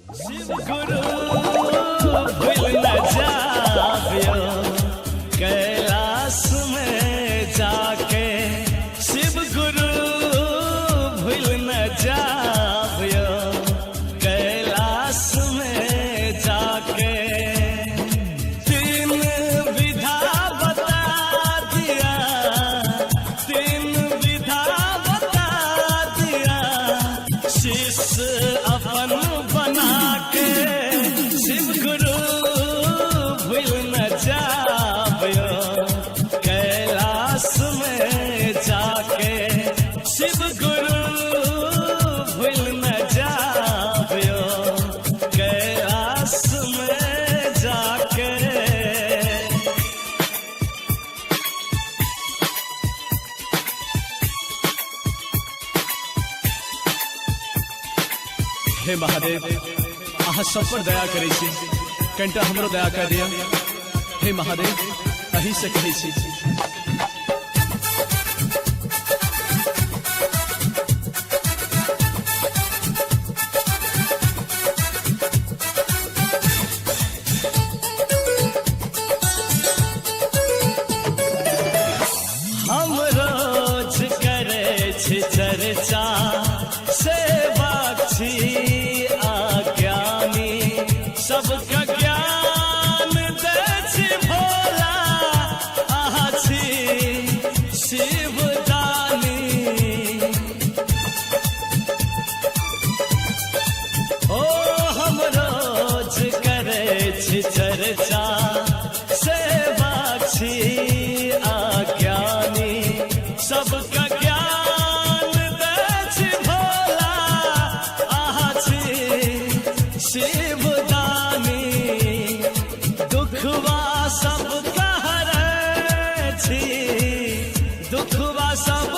शिव गुरु भूल न जाबियो कैलाश में जाके, शिव गुरु भूल न जाबियो कैलाश में जाके। तीन विधा बता दिया, तीन विधा बता दिया, शिष्य अपन बना के, शिव गुरु भूल न जाबियो कैलाश में जाके, शिव गुरु भूल न जाबियो कैलाश में जाके। हे महादेव, अहाँ सब पर दया करे छी, कनिटा हमरो दया कर दिया। हे महादेव, अही से कहै छी। हम रोज करे छी चर्चा, सेवा छी अज्ञानी, सबका ज्ञान दै छी भोला, अहाँ छी शिवदानी। ओ हम रोज करे छी चर्चा, सेवा छी अज्ञानी, सबका ज्ञान दै छी भोला, अहाँ छी शिवदानी। दुखवा सब हरै छी, दुखवा सब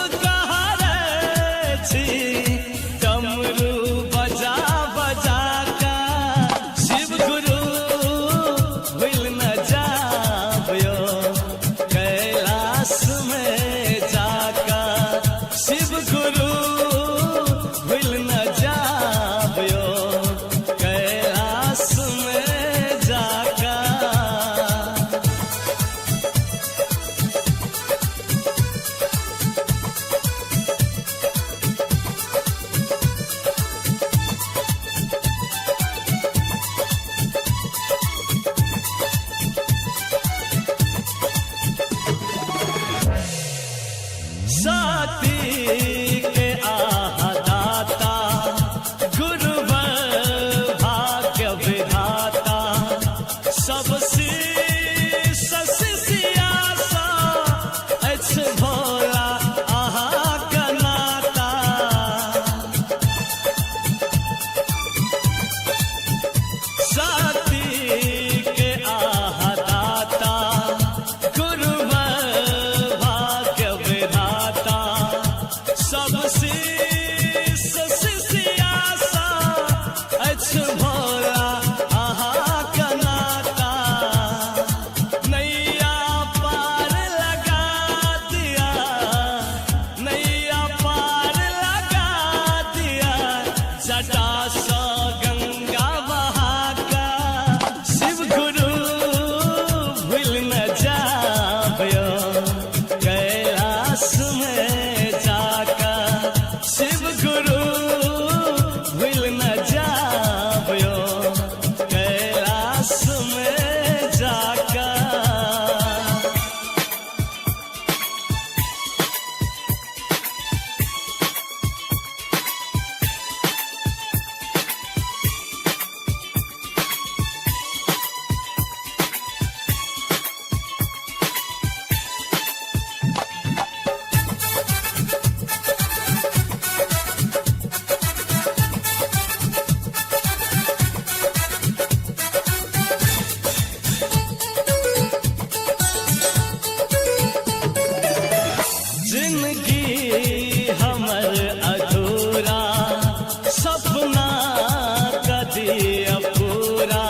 हरै छी, डमरू बजा बजा का, शिव गुरु भूल न जाबियो कैलाश में जाका, शिव गुरु भूल न जाबियो कैलाश में जाका। साथी के आहा दाता, गुरुवर भाग्य विधाता, सब शीश शिष्यासा, अछि भोला अहाँ का नाता। साथी के आहा दाता, गुरुवर भाग्य विधाता, सब शीश शिष्यासा, अछि भोला अहाँ का नाता। नैया पार लगा दिया, नैया पार लगा दिया, जटा सा गंगा बहा का, शिव गुरु भूल न जाबियो कैलाश में जाका, शिव गुरु भूल न जाबियो कैलाश में जाका। जिंदगी हमर अधूरा, सपना कदिया पूरा,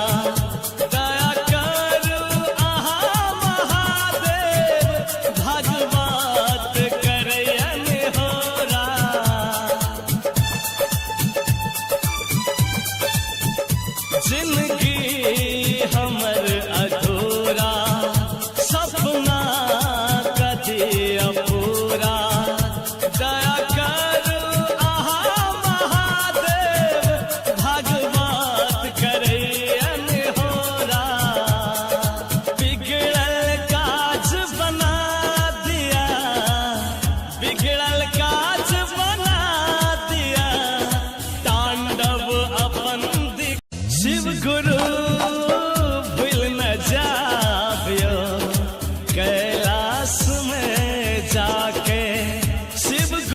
दया करू अहाँ महादेव, भागवत करयन होरा। जिंदगी हमर अधूरा सपना कदी अपूरा दया करू आहा महादेव भागवत करे अनहोरा बिगड़ल काज बना दिया बिगड़ल काज बना दिया तांडव अपन शिव गुरु